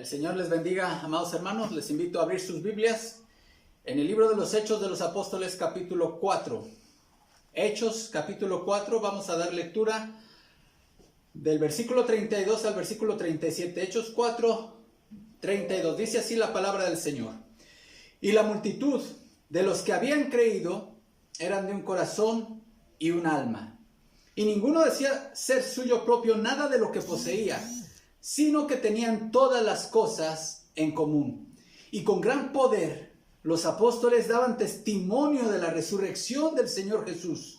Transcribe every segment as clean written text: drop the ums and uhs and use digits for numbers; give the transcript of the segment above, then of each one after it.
El Señor les bendiga, amados hermanos. Les invito a abrir sus Biblias en el libro de los Hechos de los Apóstoles, capítulo 4. Hechos, capítulo 4, vamos a dar lectura del versículo 32 al versículo 37. Hechos 4, 32. Dice así la palabra del Señor. Y la multitud de los que habían creído eran de un corazón y un alma. Y ninguno decía ser suyo propio nada de lo que poseía, sino que tenían todas las cosas en común. Y con gran poder los apóstoles daban testimonio de la resurrección del Señor Jesús,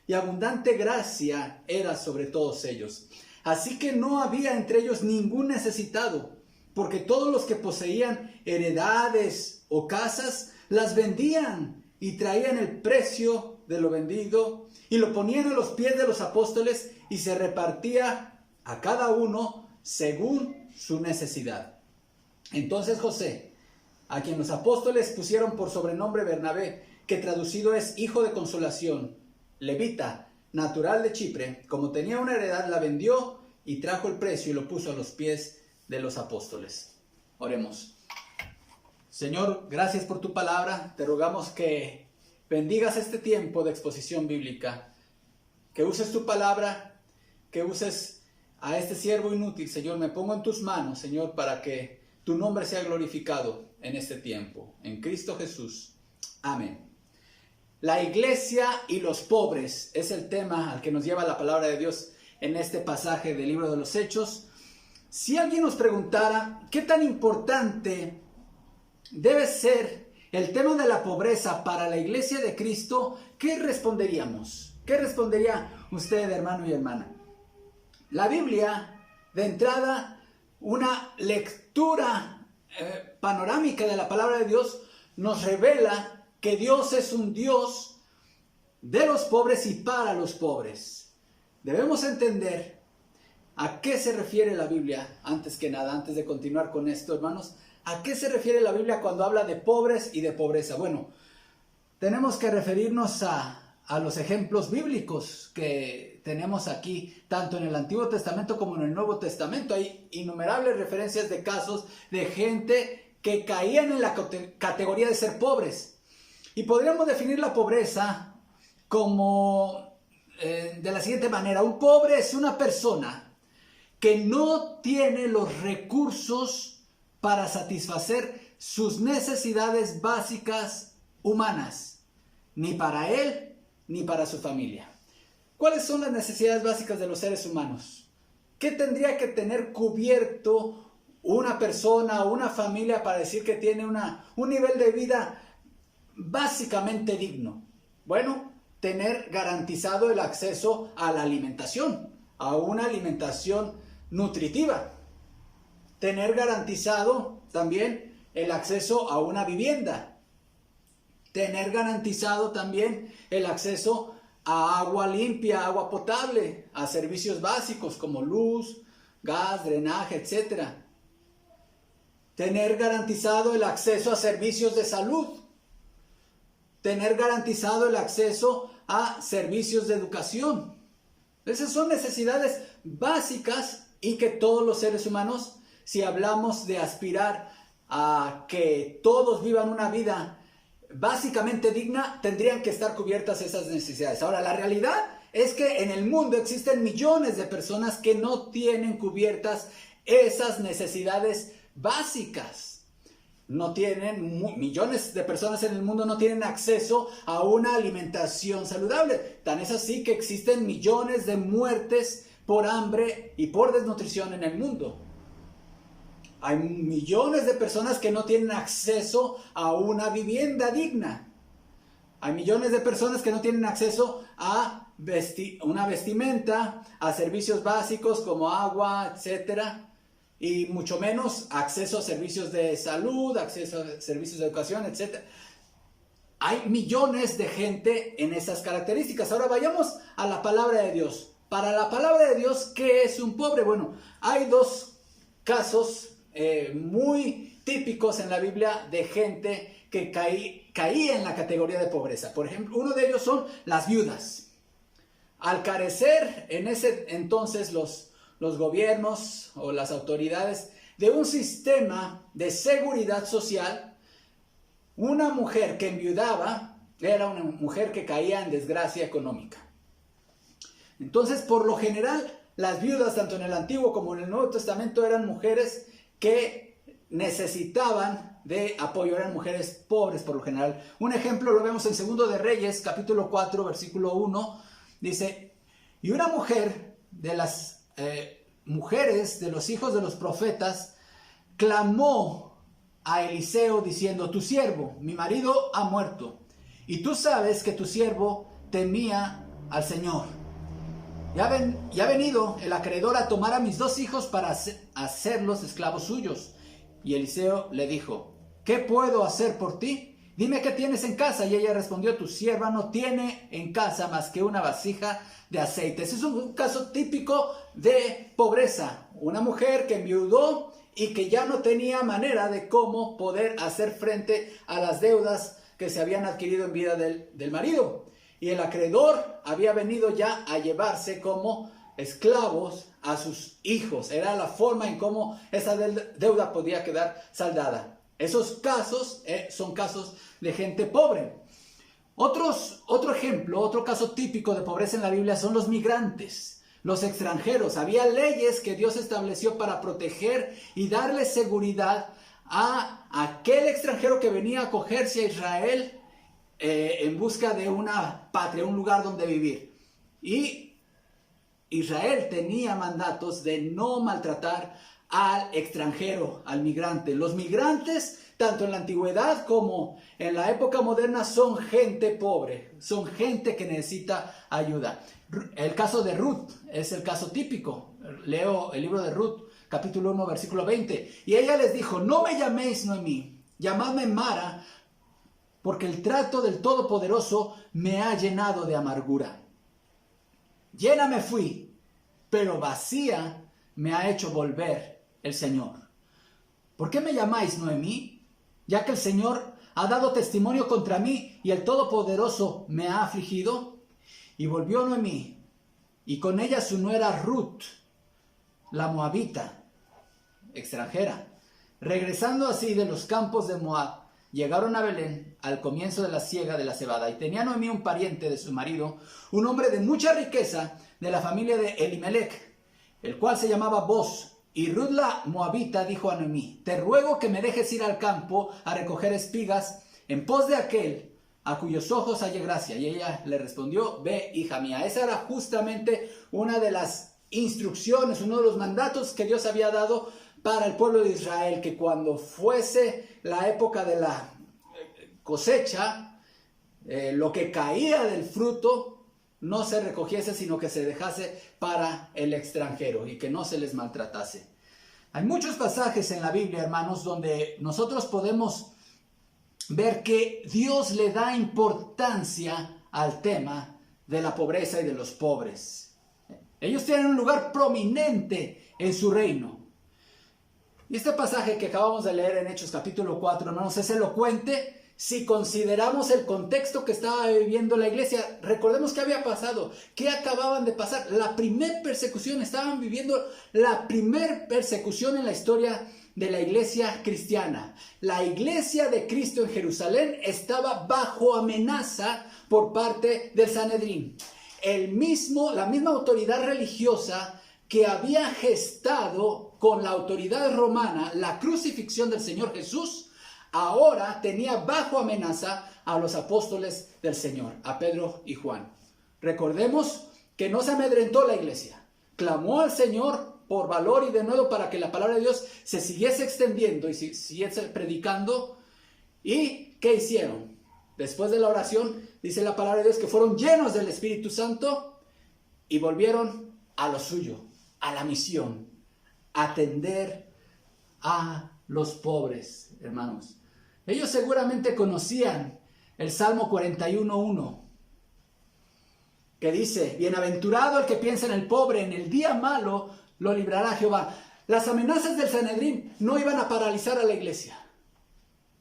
y abundante gracia era sobre todos ellos. Así que no había entre ellos ningún necesitado, porque todos los que poseían heredades o casas las vendían y traían el precio de lo vendido y lo ponían a los pies de los apóstoles, y se repartía a cada uno según su necesidad. Entonces José, a quien los apóstoles pusieron por sobrenombre Bernabé, que traducido es hijo de consolación, levita, natural de Chipre, como tenía una heredad, la vendió y trajo el precio y lo puso a los pies de los apóstoles. Oremos. Señor, gracias por tu palabra. Te rogamos que bendigas este tiempo de exposición bíblica, que uses tu palabra, que uses a este siervo inútil. Señor, me pongo en tus manos, Señor, para que tu nombre sea glorificado en este tiempo. En Cristo Jesús. Amén. La iglesia y los pobres es el tema al que nos lleva la palabra de Dios en este pasaje del libro de los Hechos. Si alguien nos preguntara qué tan importante debe ser el tema de la pobreza para la iglesia de Cristo, ¿qué responderíamos? ¿Qué respondería usted, hermano y hermana? La Biblia, de entrada, una lectura panorámica de la palabra de Dios, nos revela que Dios es un Dios de los pobres y para los pobres. Debemos entender a qué se refiere la Biblia, antes que nada, antes de continuar con esto, hermanos. ¿A qué se refiere la Biblia cuando habla de pobres y de pobreza? Bueno, tenemos que referirnos a los ejemplos bíblicos que tenemos aquí, tanto en el Antiguo Testamento como en el Nuevo Testamento. Hay innumerables referencias de casos de gente que caían en la categoría de ser pobres. Y podríamos definir la pobreza como de la siguiente manera. Un pobre es una persona que no tiene los recursos para satisfacer sus necesidades básicas humanas, ni para él ni para su familia. ¿Cuáles son las necesidades básicas de los seres humanos? ¿Qué tendría que tener cubierto una persona o una familia para decir que tiene un nivel de vida básicamente digno? Bueno, tener garantizado el acceso a la alimentación, a una alimentación nutritiva. Tener garantizado también el acceso a una vivienda. Tener garantizado también el acceso a agua limpia, agua potable, a servicios básicos como luz, gas, drenaje, etc. Tener garantizado el acceso a servicios de salud. Tener garantizado el acceso a servicios de educación. Esas son necesidades básicas y que todos los seres humanos, si hablamos de aspirar a que todos vivan una vida básicamente digna, tendrían que estar cubiertas esas necesidades. Ahora, la realidad es que en el mundo existen millones de personas que no tienen cubiertas esas necesidades básicas. Millones de personas en el mundo no tienen acceso a una alimentación saludable. Tan es así que existen millones de muertes por hambre y por desnutrición en el mundo. Hay millones de personas que no tienen acceso a una vivienda digna. Hay millones de personas que no tienen acceso a una vestimenta, a servicios básicos como agua, etc. Y mucho menos acceso a servicios de salud, acceso a servicios de educación, etc. Hay millones de gente en esas características. Ahora vayamos a la palabra de Dios. Para la palabra de Dios, ¿qué es un pobre? Bueno, hay dos casos muy típicos en la Biblia de gente que caía en la categoría de pobreza. Por ejemplo, uno de ellos son las viudas. Al carecer en ese entonces los gobiernos o las autoridades de un sistema de seguridad social. Una mujer que enviudaba era una mujer que caía en desgracia económica. Entonces, por lo general, las viudas, tanto en el Antiguo como en el Nuevo Testamento, eran mujeres que necesitaban de apoyo, eran mujeres pobres por lo general. Un ejemplo lo vemos en 2 de Reyes, capítulo 4, versículo 1, dice: y una mujer de las mujeres de los hijos de los profetas clamó a Eliseo diciendo: tu siervo, mi marido, ha muerto, y tú sabes que tu siervo temía al Señor. Ya ha venido el acreedor a tomar a mis 2 hijos para hacerlos esclavos suyos. Y Eliseo le dijo: ¿qué puedo hacer por ti? Dime qué tienes en casa. Y ella respondió: tu sierva no tiene en casa más que una vasija de aceite. Ese es un caso típico de pobreza. Una mujer que enviudó y que ya no tenía manera de cómo poder hacer frente a las deudas que se habían adquirido en vida del marido. Y el acreedor había venido ya a llevarse como esclavos a sus hijos. Era la forma en cómo esa deuda podía quedar saldada. Esos casos son casos de gente pobre. Otro ejemplo, otro caso típico de pobreza en la Biblia son los migrantes, los extranjeros. Había leyes que Dios estableció para proteger y darle seguridad a aquel extranjero que venía a acogerse a Israel en busca de una patria, un lugar donde vivir. Y Israel tenía mandatos de no maltratar al extranjero, al migrante. Los migrantes, tanto en la antigüedad como en la época moderna, son gente pobre, son gente que necesita ayuda. El caso de Ruth es el caso típico. Leo el libro de Ruth, capítulo 1, versículo 20. Y ella les dijo: no me llaméis Noemí, llamadme Mara, porque el trato del Todopoderoso me ha llenado de amargura. Llena me fui, pero vacía me ha hecho volver el Señor. ¿Por qué me llamáis Noemí? Ya que el Señor ha dado testimonio contra mí y el Todopoderoso me ha afligido. Y volvió Noemí, y con ella su nuera Ruth, la moabita, extranjera. Regresando así de los campos de Moab, llegaron a Belén al comienzo de la siega de la cebada. Y tenía Noemí un pariente de su marido, un hombre de mucha riqueza, de la familia de Elimelech, el cual se llamaba Boz. Y Ruth la moabita dijo a Noemí: te ruego que me dejes ir al campo a recoger espigas en pos de aquel a cuyos ojos halle gracia. Y ella le respondió: ve, hija mía. Esa era justamente una de las instrucciones, uno de los mandatos que Dios había dado para el pueblo de Israel, que cuando fuese la época de la cosecha, lo que caía del fruto no se recogiese, sino que se dejase para el extranjero y que no se les maltratase. Hay muchos pasajes en la Biblia, hermanos, donde nosotros podemos ver que Dios le da importancia al tema de la pobreza y de los pobres. Ellos tienen un lugar prominente en su reino. Y este pasaje que acabamos de leer en Hechos capítulo 4, hermanos, es elocuente si consideramos el contexto que estaba viviendo la iglesia. Recordemos qué había pasado, qué acababan de pasar. La primer persecución, estaban viviendo la primer persecución en la historia de la iglesia cristiana. La iglesia de Cristo en Jerusalén estaba bajo amenaza por parte del Sanedrín. La misma autoridad religiosa que había gestado con la autoridad romana la crucifixión del Señor Jesús, ahora tenía bajo amenaza a los apóstoles del Señor, a Pedro y Juan. Recordemos que no se amedrentó la iglesia, clamó al Señor por valor y de nuevo para que la palabra de Dios se siguiese extendiendo y siguiese predicando. ¿Y qué hicieron? Después de la oración, dice la palabra de Dios que fueron llenos del Espíritu Santo y volvieron a lo suyo, a la misión, atender a los pobres, hermanos. Ellos seguramente conocían el Salmo 41:1, que dice: bienaventurado el que piensa en el pobre, en el día malo lo librará Jehová. Las amenazas del Sanedrín no iban a paralizar a la iglesia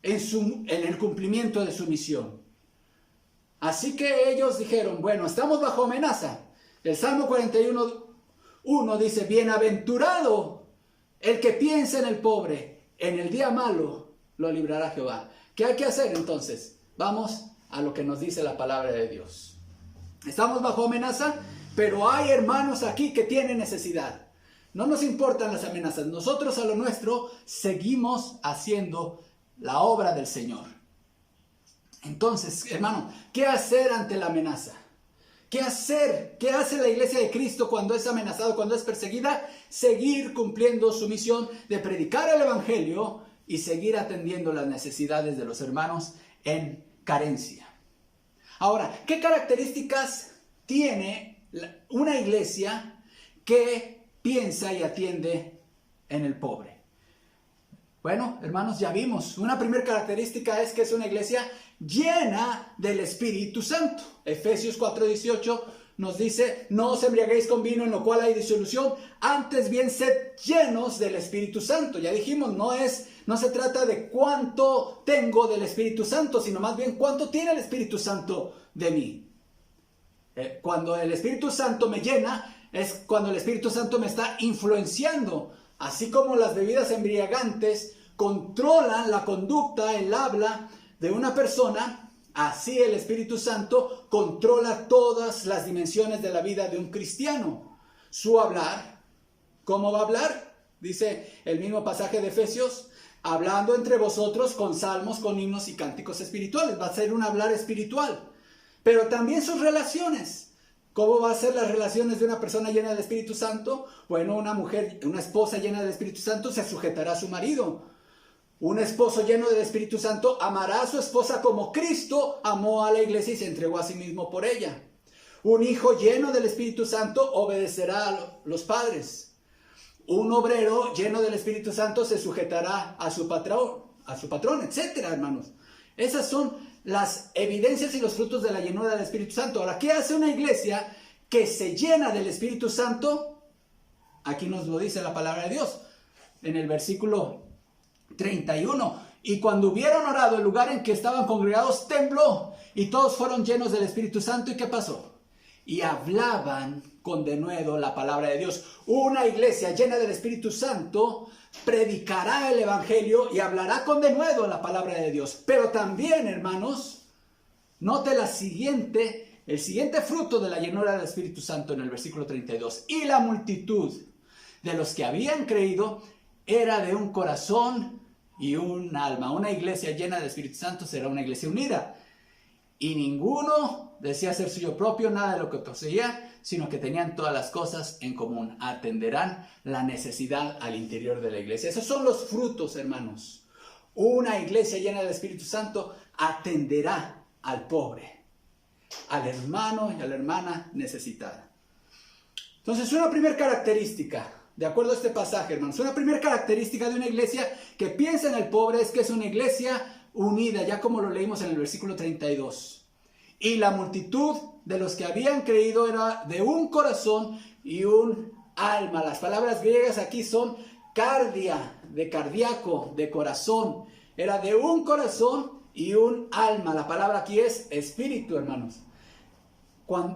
en el cumplimiento de su misión. Así que ellos dijeron: bueno, estamos bajo amenaza. El Salmo 41:1 dice: bienaventurado El que piensa en el pobre, en el día malo, lo librará Jehová. ¿Qué hay que hacer entonces? Vamos a lo que nos dice la palabra de Dios. Estamos bajo amenaza, pero hay hermanos aquí que tienen necesidad. No nos importan las amenazas. Nosotros a lo nuestro seguimos haciendo la obra del Señor. Entonces, hermano, ¿qué hacer ante la amenaza? ¿Qué hacer? ¿Qué hace la iglesia de Cristo cuando es amenazado, cuando es perseguida? Seguir cumpliendo su misión de predicar el evangelio y seguir atendiendo las necesidades de los hermanos en carencia. Ahora, ¿qué características tiene una iglesia que piensa y atiende en el pobre? Bueno, hermanos, ya vimos. Una primera característica es que es una iglesia llena del Espíritu Santo. Efesios 4:18 nos dice: no os embriaguéis con vino en lo cual hay disolución, antes bien sed llenos del Espíritu Santo. Ya dijimos, no se trata de cuánto tengo del Espíritu Santo, sino más bien cuánto tiene el Espíritu Santo de mí. Cuando el Espíritu Santo me llena, es cuando el Espíritu Santo me está influenciando. Así como las bebidas embriagantes controlan la conducta, el habla de una persona, así el Espíritu Santo controla todas las dimensiones de la vida de un cristiano. Su hablar, ¿cómo va a hablar? Dice el mismo pasaje de Efesios: hablando entre vosotros con salmos, con himnos y cánticos espirituales. Va a ser un hablar espiritual. Pero también sus relaciones. ¿Cómo va a ser las relaciones de una persona llena del Espíritu Santo? Bueno, una esposa llena del Espíritu Santo se sujetará a su marido. Un esposo lleno del Espíritu Santo amará a su esposa como Cristo amó a la iglesia y se entregó a sí mismo por ella. Un hijo lleno del Espíritu Santo obedecerá a los padres. Un obrero lleno del Espíritu Santo se sujetará a su patrón, etcétera, hermanos. Esas son las evidencias y los frutos de la llenura del Espíritu Santo. Ahora, ¿qué hace una iglesia que se llena del Espíritu Santo? Aquí nos lo dice la palabra de Dios en el versículo 31. Y cuando hubieron orado, el lugar en que estaban congregados tembló, y todos fueron llenos del Espíritu Santo. ¿Y qué pasó? Y hablaban con denuedo la palabra de Dios. Una iglesia llena del Espíritu Santo predicará el evangelio y hablará con denuedo la palabra de Dios. Pero también, hermanos, note el siguiente fruto de la llenura del Espíritu Santo en el versículo 32. Y la multitud de los que habían creído era de un corazón y un alma. Una iglesia llena del Espíritu Santo será una iglesia unida. Y ninguno decía ser suyo propio nada de lo que poseía, sino que tenían todas las cosas en común. Atenderán la necesidad al interior de la iglesia. Esos son los frutos, hermanos. Una iglesia llena del Espíritu Santo atenderá al pobre, al hermano y a la hermana necesitada. Entonces, una primera característica, de acuerdo a este pasaje, hermanos, una primera característica de una iglesia que piensa en el pobre es que es una iglesia unida, ya como lo leímos en el versículo 32. Y la multitud de los que habían creído era de un corazón y un alma. Las palabras griegas aquí son cardia, de cardíaco, de corazón. Era de un corazón y un alma. La palabra aquí es espíritu, hermanos.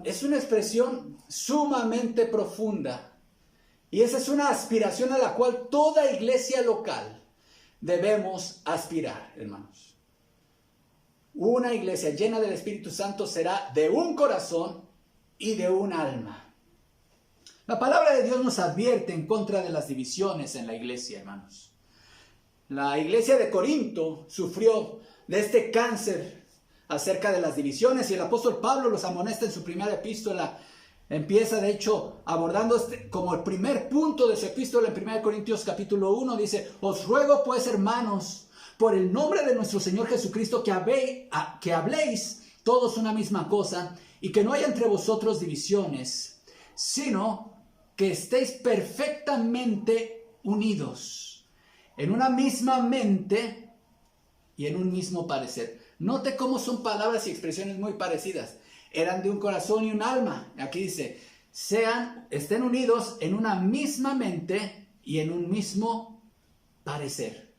Es una expresión sumamente profunda. Y esa es una aspiración a la cual toda iglesia local debemos aspirar, hermanos. Una iglesia llena del Espíritu Santo será de un corazón y de un alma. La palabra de Dios nos advierte en contra de las divisiones en la iglesia, hermanos. La iglesia de Corinto sufrió de este cáncer acerca de las divisiones y el apóstol Pablo los amonesta en su primera epístola. Empieza, de hecho, abordando como el primer punto de su epístola en 1 Corintios capítulo 1. Dice: os ruego pues, hermanos, por el nombre de nuestro Señor Jesucristo, que habléis todos una misma cosa, y que no haya entre vosotros divisiones, sino que estéis perfectamente unidos, en una misma mente y en un mismo parecer. Note cómo son palabras y expresiones muy parecidas. Eran de un corazón y un alma. Aquí dice: estén unidos en una misma mente y en un mismo parecer.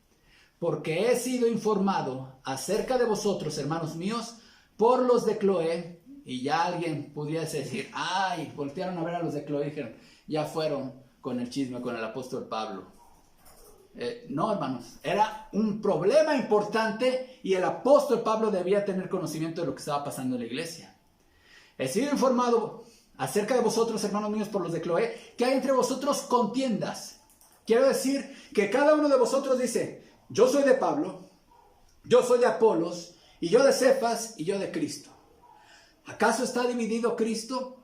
Porque he sido informado acerca de vosotros, hermanos míos, por los de Cloé. Y ya alguien pudiese decir: ay, voltearon a ver a los de Cloé y dijeron: ya fueron con el chisme con el apóstol Pablo. No, hermanos, era un problema importante y el apóstol Pablo debía tener conocimiento de lo que estaba pasando en la iglesia. He sido informado acerca de vosotros, hermanos míos, por los de Cloé, que hay entre vosotros contiendas. Quiero decir que cada uno de vosotros dice, yo soy de Pablo, yo soy de Apolos, y yo de Cefas, y yo de Cristo. ¿Acaso está dividido Cristo?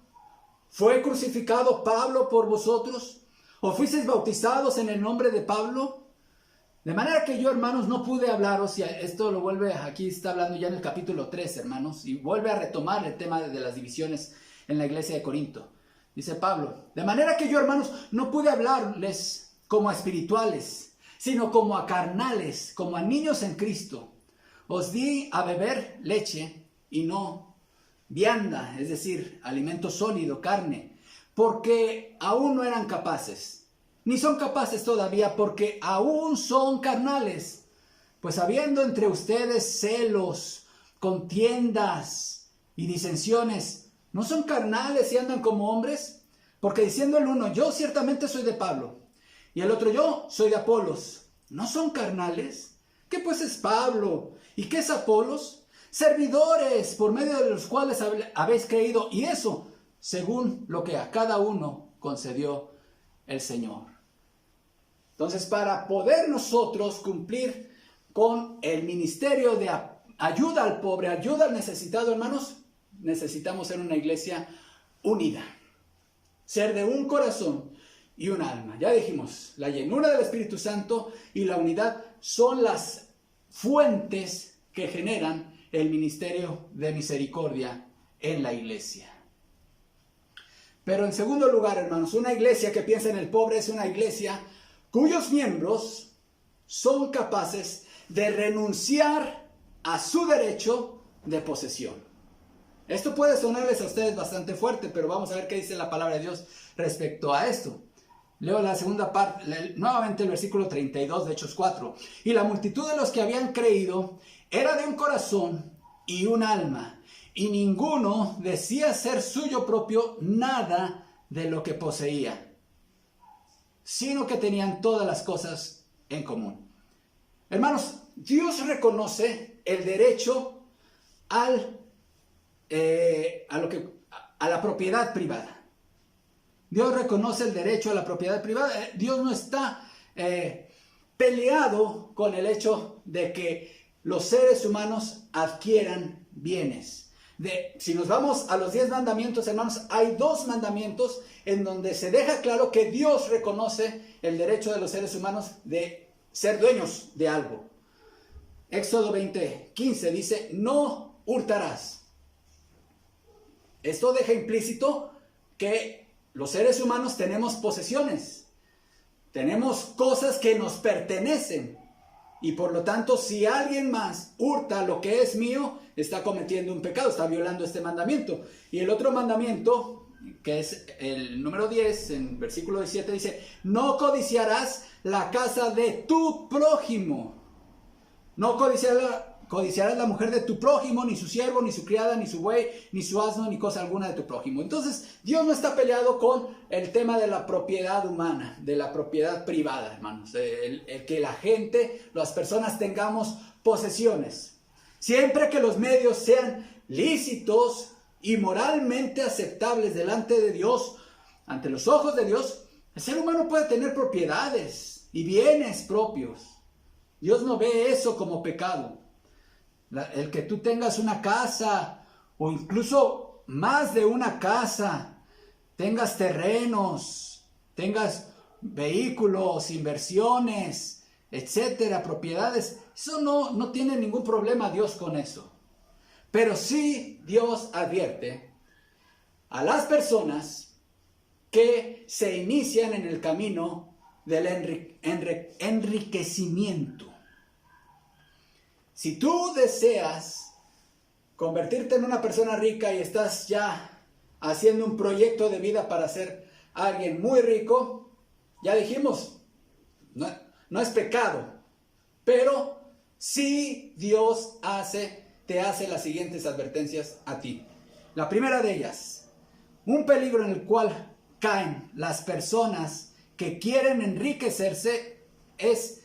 ¿Fue crucificado Pablo por vosotros? ¿O fuisteis bautizados en el nombre de Pablo? De manera que yo, hermanos, no pude hablaros, y esto lo vuelve, aquí está hablando ya en el capítulo 3, hermanos, y vuelve a retomar el tema de las divisiones en la iglesia de Corinto. Dice Pablo, de manera que yo, hermanos, no pude hablarles como a espirituales, sino como a carnales, como a niños en Cristo. Os di a beber leche y no vianda, es decir, alimento sólido, carne, porque aún no eran capaces. Ni son capaces todavía porque aún son carnales. Pues habiendo entre ustedes celos, contiendas y disensiones, ¿no son carnales y andan como hombres? Porque diciendo el uno, yo ciertamente soy de Pablo, y el otro, yo soy de Apolos, ¿no son carnales? ¿Qué pues es Pablo? ¿Y qué es Apolos? Servidores por medio de los cuales habéis creído, y eso según lo que a cada uno concedió el Señor. Entonces, para poder nosotros cumplir con el ministerio de ayuda al pobre, ayuda al necesitado, hermanos, necesitamos ser una iglesia unida, ser de un corazón y un alma. Ya dijimos, la llenura del Espíritu Santo y la unidad son las fuentes que generan el ministerio de misericordia en la iglesia. Pero en segundo lugar, hermanos, una iglesia que piensa en el pobre es una iglesia cuyos miembros son capaces de renunciar a su derecho de posesión. Esto puede sonarles a ustedes bastante fuerte, pero vamos a ver qué dice la palabra de Dios respecto a esto. Leo la segunda parte, nuevamente el versículo 32 de Hechos 4. Y la multitud de los que habían creído era de un corazón y un alma, y ninguno decía ser suyo propio nada de lo que poseía, sino que tenían todas las cosas en común. Hermanos, Dios reconoce el derecho a la propiedad privada. Dios reconoce el derecho a la propiedad privada. Dios no está peleado con el hecho de que los seres humanos adquieran bienes. Si nos vamos a los 10 mandamientos, hermanos, hay 2 mandamientos en donde se deja claro que Dios reconoce el derecho de los seres humanos de ser dueños de algo. Éxodo 20:15 dice, no hurtarás. Esto deja implícito que los seres humanos tenemos posesiones, tenemos cosas que nos pertenecen. Y por lo tanto, si alguien más hurta lo que es mío, está cometiendo un pecado, está violando este mandamiento. Y el otro mandamiento, que es el número 10, en versículo 17, dice, no codiciarás la casa de tu prójimo. No codiciarás la mujer de tu prójimo, ni su siervo, ni su criada, ni su buey, ni su asno, ni cosa alguna de tu prójimo. Entonces, Dios no está peleado con el tema de la propiedad humana, de la propiedad privada, hermanos. El que la gente, las personas tengamos posesiones. Siempre que los medios sean lícitos y moralmente aceptables delante de Dios, ante los ojos de Dios, el ser humano puede tener propiedades y bienes propios. Dios no ve eso como pecado. El que tú tengas una casa o incluso más de una casa, tengas terrenos, tengas vehículos, inversiones, etcétera, propiedades, eso no tiene ningún problema Dios con eso. Pero sí Dios advierte a las personas que se inician en el camino del enriquecimiento. Si tú deseas convertirte en una persona rica y estás ya haciendo un proyecto de vida para ser alguien muy rico, ya dijimos, no es pecado, pero sí Dios te hace las siguientes advertencias a ti. La primera de ellas, un peligro en el cual caen las personas que quieren enriquecerse es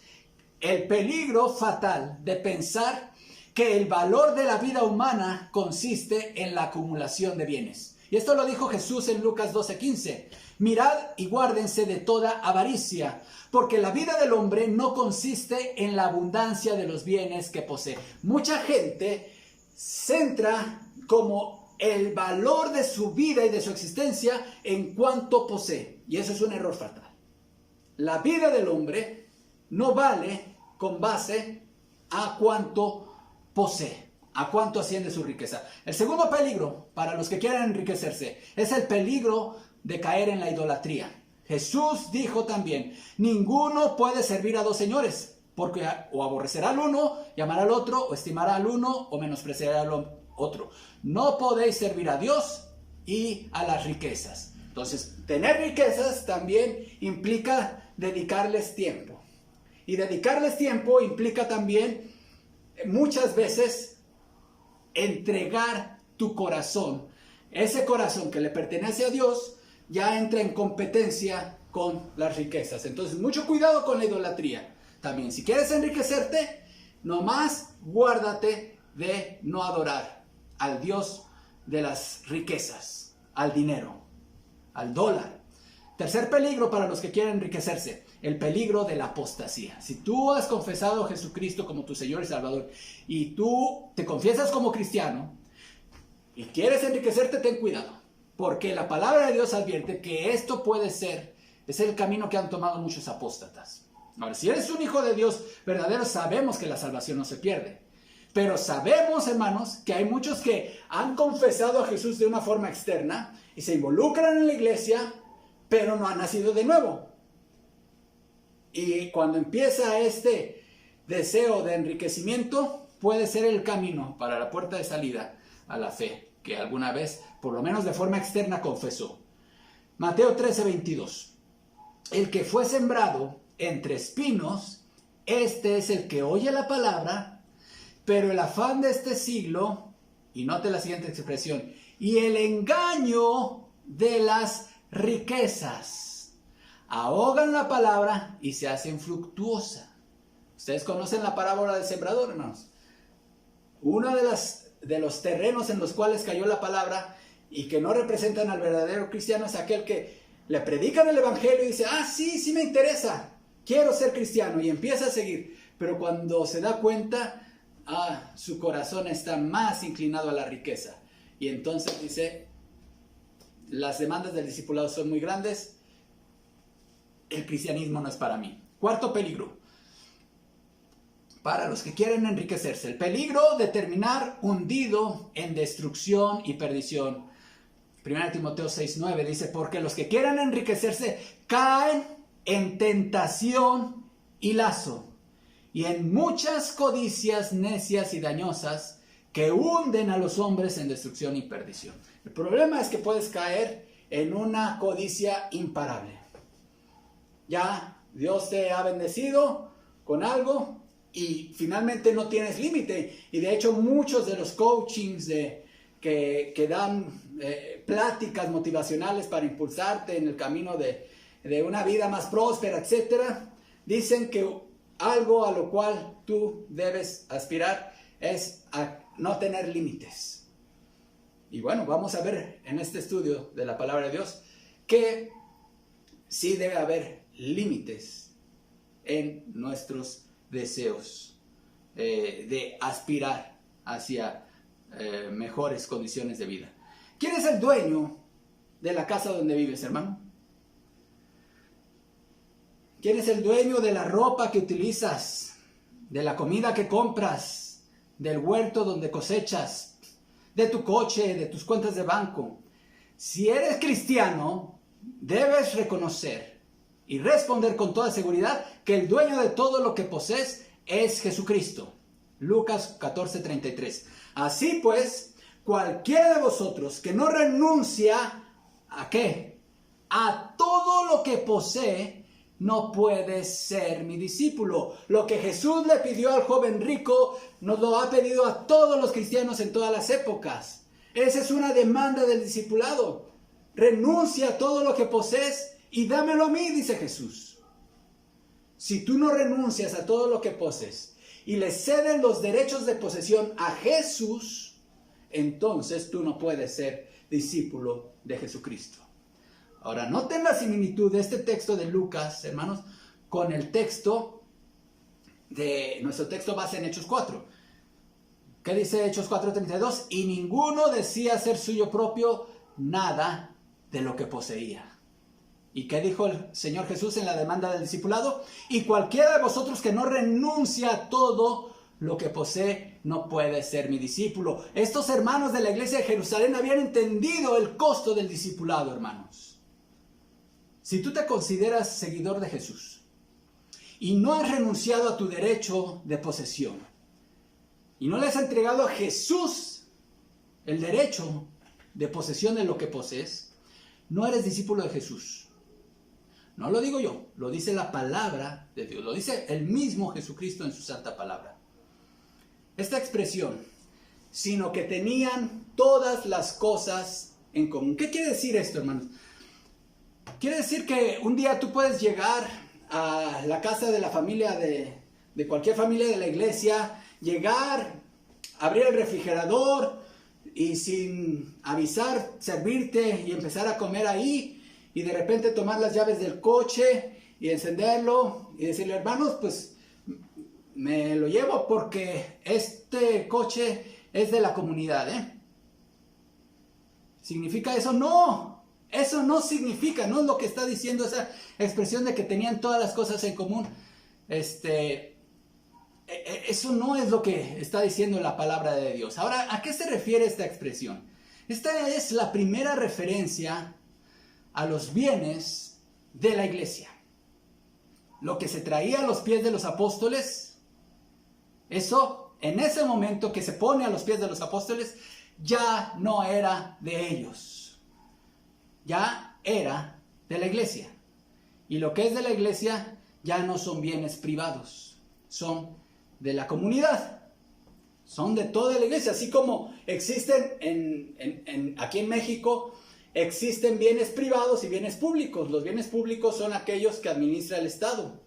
el peligro fatal de pensar que el valor de la vida humana consiste en la acumulación de bienes. Y esto lo dijo Jesús en Lucas 12:15. Mirad y guárdense de toda avaricia, porque la vida del hombre no consiste en la abundancia de los bienes que posee. Mucha gente centra como el valor de su vida y de su existencia en cuanto posee. Y eso es un error fatal. La vida del hombre no vale con base a cuánto posee, a cuánto asciende su riqueza. El segundo peligro para los que quieren enriquecerse es el peligro de caer en la idolatría. Jesús dijo también, ninguno puede servir a dos señores, porque o aborrecerá al uno y amará al otro, o estimará al uno o menospreciará al otro. No podéis servir a Dios y a las riquezas. Entonces, tener riquezas también implica dedicarles tiempo. Y dedicarles tiempo implica también muchas veces entregar tu corazón. Ese corazón que le pertenece a Dios ya entra en competencia con las riquezas. Entonces, mucho cuidado con la idolatría. También, si quieres enriquecerte, nomás guárdate de no adorar al Dios de las riquezas, al dinero, al dólar. Tercer peligro para los que quieren enriquecerse, el peligro de la apostasía. Si tú has confesado a Jesucristo como tu Señor y Salvador y tú te confiesas como cristiano y quieres enriquecerte, ten cuidado, porque la palabra de Dios advierte que esto puede ser, es el camino que han tomado muchos apóstatas. Ahora, si eres un hijo de Dios verdadero, sabemos que la salvación no se pierde. Pero sabemos, hermanos, que hay muchos que han confesado a Jesús de una forma externa y se involucran en la iglesia, pero no han nacido de nuevo. Y cuando empieza este deseo de enriquecimiento, puede ser el camino para la puerta de salida a la fe, que alguna vez, por lo menos de forma externa, confesó. Mateo 13:22. El que fue sembrado entre espinos, este es el que oye la palabra, pero el afán de este siglo, y note la siguiente expresión, y el engaño de las riquezas ahogan la palabra y se hacen infructuosa. Ustedes conocen la parábola del sembrador, hermanos. Uno de los terrenos en los cuales cayó la palabra y que no representan al verdadero cristiano es aquel que le predican el evangelio y dice, sí me interesa, quiero ser cristiano, y empieza a seguir, pero cuando se da cuenta, su corazón está más inclinado a la riqueza, y entonces dice, las demandas del discipulado son muy grandes, el cristianismo no es para mí. Cuarto peligro, para los que quieren enriquecerse, el peligro de terminar hundido en destrucción y perdición. 1 Timoteo 6:9 dice, porque los que quieran enriquecerse caen en tentación y lazo, y en muchas codicias necias y dañosas que hunden a los hombres en destrucción y perdición. El problema es que puedes caer en una codicia imparable. Ya Dios te ha bendecido con algo y finalmente no tienes límite. Y de hecho muchos de los coachings que dan pláticas motivacionales para impulsarte en el camino de una vida más próspera, etcétera, dicen que algo a lo cual tú debes aspirar es a no tener límites. Y bueno, vamos a ver en este estudio de la palabra de Dios que sí debe haber límites en nuestros deseos de aspirar hacia mejores condiciones de vida. ¿Quién es el dueño de la casa donde vives, hermano? ¿Quién es el dueño de la ropa que utilizas, de la comida que compras, del huerto donde cosechas, de tu coche, de tus cuentas de banco? Si eres cristiano, debes reconocer y responder con toda seguridad que el dueño de todo lo que posees es Jesucristo. Lucas 14:33. Así pues, cualquiera de vosotros que no renuncia ¿a qué? A todo lo que posee, no puede ser mi discípulo. Lo que Jesús le pidió al joven rico, nos lo ha pedido a todos los cristianos en todas las épocas. Esa es una demanda del discipulado. Renuncia a todo lo que posees y dámelo a mí, dice Jesús. si tú no renuncias a todo lo que posees y le cedes los derechos de posesión a Jesús, entonces tú no puedes ser discípulo de Jesucristo. Ahora, noten la similitud de este texto de Lucas, hermanos, con el texto de nuestro texto base en Hechos 4. ¿Qué dice Hechos 4:32? Y ninguno decía ser suyo propio nada de lo que poseía. ¿Y qué dijo el Señor Jesús en la demanda del discipulado? Y cualquiera de vosotros que no renuncia a todo lo que posee no puede ser mi discípulo. Estos hermanos de la iglesia de Jerusalén habían entendido el costo del discipulado, hermanos. Si tú te consideras seguidor de Jesús y no has renunciado a tu derecho de posesión y no le has entregado a Jesús el derecho de posesión de lo que posees, no eres discípulo de Jesús. No lo digo yo, lo dice la palabra de Dios, lo dice el mismo Jesucristo en su santa palabra. Esta expresión, sino que tenían todas las cosas en común. ¿Qué quiere decir esto, hermanos? Quiere decir que un día tú puedes llegar a la casa de la familia, de cualquier familia de la iglesia, llegar, abrir el refrigerador y sin avisar, servirte y empezar a comer ahí, y de repente tomar las llaves del coche y encenderlo y decirle, hermanos, pues me lo llevo porque este coche es de la comunidad, ¿eh? ¿Significa eso? No, eso no significa, no es lo que está diciendo esa expresión de que tenían todas las cosas en común. Eso no es lo que está diciendo la palabra de Dios. Ahora, ¿a qué se refiere esta expresión? Esta es la primera referencia a los bienes de la iglesia. Lo que se traía a los pies de los apóstoles, eso en ese momento que se pone a los pies de los apóstoles, ya no era de ellos, ya era de la iglesia. Y lo que es de la iglesia ya no son bienes privados, son de la comunidad, son de toda la iglesia. Así como existen aquí en México, existen bienes privados y bienes públicos. Los bienes públicos son aquellos que administra el Estado.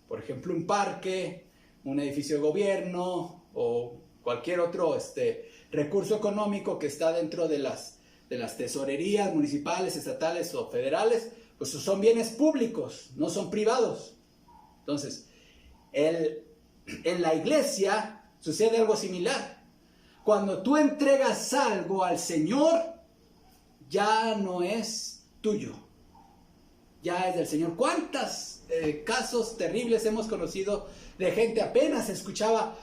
Por ejemplo, un parque, un edificio de gobierno o cualquier otro recurso económico que está dentro de las tesorerías municipales, estatales o federales, pues son bienes públicos, no son privados. Entonces, en la iglesia sucede algo similar. Cuando tú entregas algo al Señor, ya no es tuyo, ya es del Señor. ¿Cuántos casos terribles hemos conocido de gente? Apenas escuchaba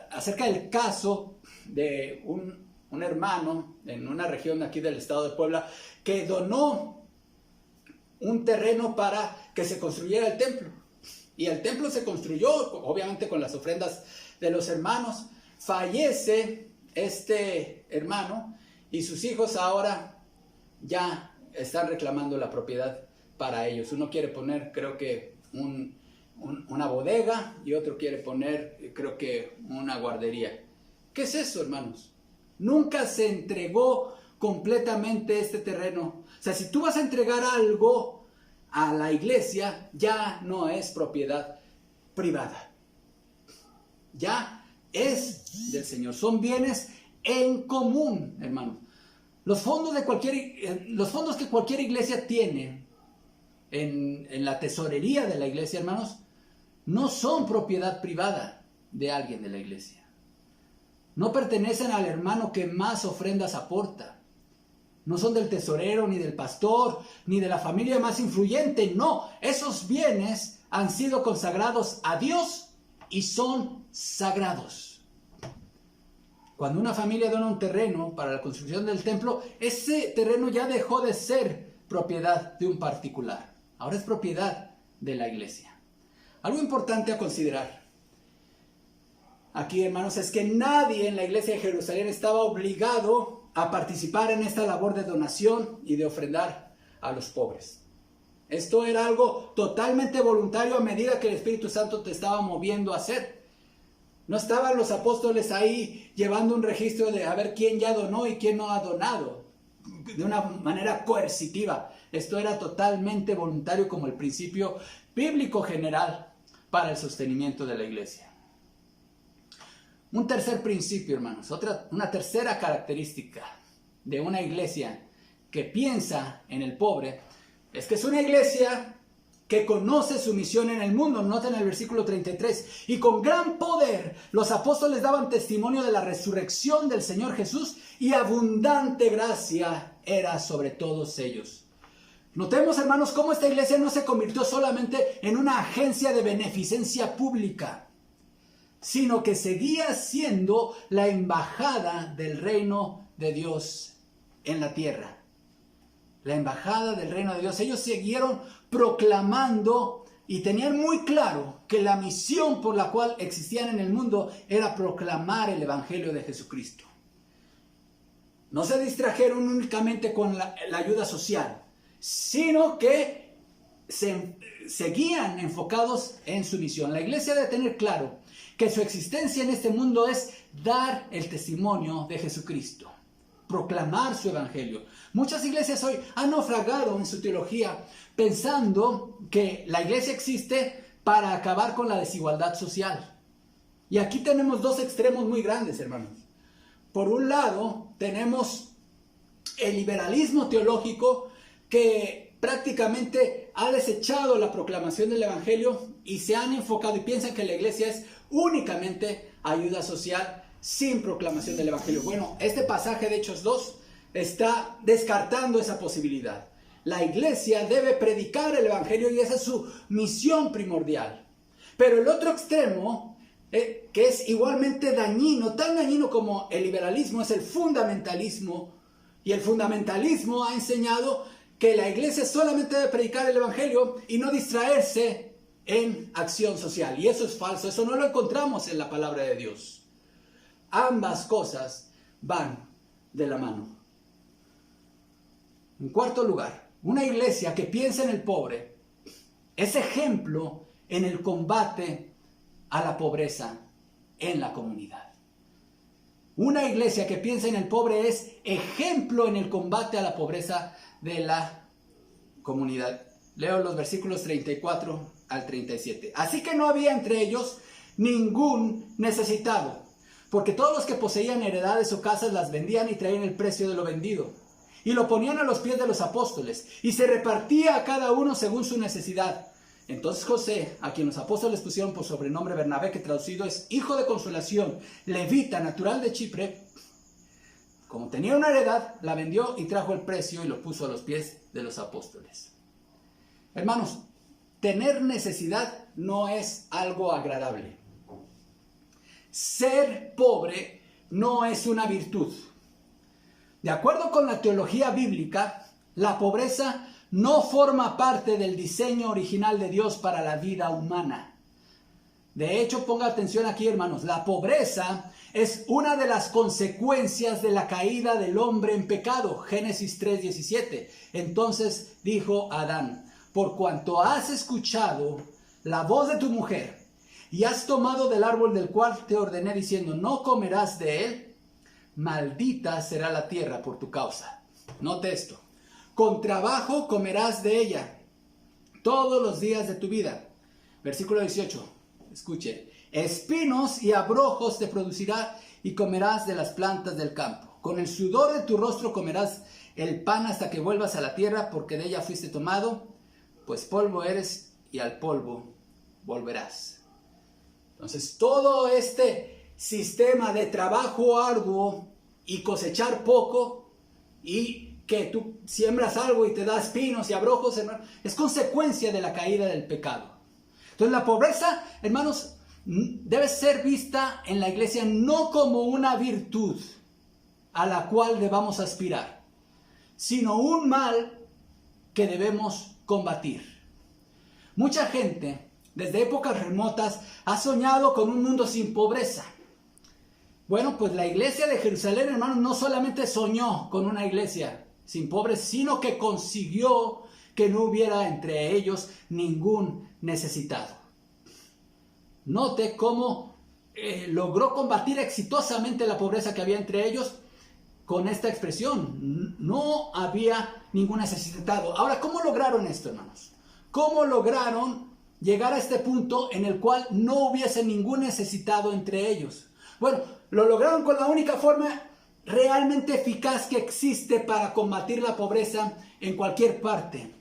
acerca del caso de un hermano en una región aquí del estado de Puebla que donó un terreno para que se construyera el templo. Y el templo se construyó, obviamente con las ofrendas de los hermanos. Fallece este hermano y sus hijos ahora ya están reclamando la propiedad para ellos. Uno quiere poner, creo que, una bodega y otro quiere poner, creo que, una guardería. ¿Qué es eso, hermanos? Nunca se entregó completamente este terreno. O sea, si tú vas a entregar algo a la iglesia, ya no es propiedad privada. Ya es del Señor. Son bienes en común, hermano. Los fondos que cualquier iglesia tiene en la tesorería de la iglesia, hermanos, no son propiedad privada de alguien de la iglesia. No pertenecen al hermano que más ofrendas aporta. No son del tesorero, ni del pastor, ni de la familia más influyente. No, esos bienes han sido consagrados a Dios y son sagrados. Cuando una familia dona un terreno para la construcción del templo, ese terreno ya dejó de ser propiedad de un particular. Ahora es propiedad de la iglesia. Algo importante a considerar aquí, hermanos, es que nadie en la iglesia de Jerusalén estaba obligado a participar en esta labor de donación y de ofrendar a los pobres. Esto era algo totalmente voluntario a medida que el Espíritu Santo te estaba moviendo a hacer. No estaban los apóstoles ahí llevando un registro de a ver quién ya donó y quién no ha donado, de una manera coercitiva. Esto era totalmente voluntario como el principio bíblico general para el sostenimiento de la iglesia. Un tercer principio, hermanos, una tercera característica de una iglesia que piensa en el pobre, es que es una iglesia que conoce su misión en el mundo. Noten el versículo 33. Y con gran poder los apóstoles daban testimonio de la resurrección del Señor Jesús, y abundante gracia era sobre todos ellos. Notemos, hermanos, cómo esta iglesia no se convirtió solamente en una agencia de beneficencia pública, sino que seguía siendo la embajada del reino de Dios en la tierra. La embajada del reino de Dios. Ellos siguieron proclamando y tenían muy claro que la misión por la cual existían en el mundo era proclamar el evangelio de Jesucristo. No se distrajeron únicamente con la ayuda social, sino que seguían enfocados en su misión. La iglesia debe tener claro que su existencia en este mundo es dar el testimonio de Jesucristo, proclamar su evangelio. Muchas iglesias hoy han naufragado en su teología pensando que la iglesia existe para acabar con la desigualdad social. Y aquí tenemos dos extremos muy grandes, hermanos. Por un lado, tenemos el liberalismo teológico que prácticamente ha desechado la proclamación del evangelio y se han enfocado y piensan que la iglesia es únicamente ayuda social sin proclamación del evangelio. Bueno, este pasaje de Hechos 2 está descartando esa posibilidad. La iglesia debe predicar el evangelio y esa es su misión primordial. Pero el otro extremo, que es igualmente dañino, tan dañino como el liberalismo, es el fundamentalismo. Y el fundamentalismo ha enseñado que la iglesia solamente debe predicar el evangelio y no distraerse en acción social. Y eso es falso, eso no lo encontramos en la palabra de Dios. Ambas cosas van de la mano. En cuarto lugar, una iglesia que piensa en el pobre es ejemplo en el combate a la pobreza en la comunidad. Una iglesia que piensa en el pobre es ejemplo en el combate a la pobreza de la comunidad. Leo los versículos 34 al 37. Así que no había entre ellos ningún necesitado, porque todos los que poseían heredades o casas las vendían y traían el precio de lo vendido, y lo ponían a los pies de los apóstoles, y se repartía a cada uno según su necesidad. Entonces José, a quien los apóstoles pusieron por sobrenombre Bernabé, que traducido es hijo de consolación, levita, natural de Chipre, como tenía una heredad, la vendió y trajo el precio y lo puso a los pies de los apóstoles. Hermanos, tener necesidad no es algo agradable. Ser pobre no es una virtud. De acuerdo con la teología bíblica, la pobreza no forma parte del diseño original de Dios para la vida humana. De hecho, ponga atención aquí, hermanos, la pobreza es una de las consecuencias de la caída del hombre en pecado. Génesis 3:17. Entonces dijo Adán: por cuanto has escuchado la voz de tu mujer y has tomado del árbol del cual te ordené diciendo, no comerás de él, maldita será la tierra por tu causa. Note esto: con trabajo comerás de ella todos los días de tu vida. Versículo 18, escuche: espinos y abrojos te producirá y comerás de las plantas del campo. Con el sudor de tu rostro comerás el pan hasta que vuelvas a la tierra, porque de ella fuiste tomado, pues polvo eres y al polvo volverás. Entonces, todo este sistema de trabajo arduo y cosechar poco, y que tú siembras algo y te da espinos y abrojos, hermano, es consecuencia de la caída del pecado. Entonces, la pobreza, hermanos, debe ser vista en la iglesia no como una virtud a la cual debamos aspirar, sino un mal que debemos combatir. Mucha gente, desde épocas remotas, ha soñado con un mundo sin pobreza. Bueno, pues la iglesia de Jerusalén, hermanos, no solamente soñó con una iglesia sin pobres, sino que consiguió que no hubiera entre ellos ningún necesitado. Note cómo logró combatir exitosamente la pobreza que había entre ellos con esta expresión: no había ningún necesitado. Ahora, ¿cómo lograron esto, hermanos? ¿Cómo lograron llegar a este punto en el cual no hubiese ningún necesitado entre ellos. Bueno, lo lograron con la única forma realmente eficaz que existe para combatir la pobreza en cualquier parte,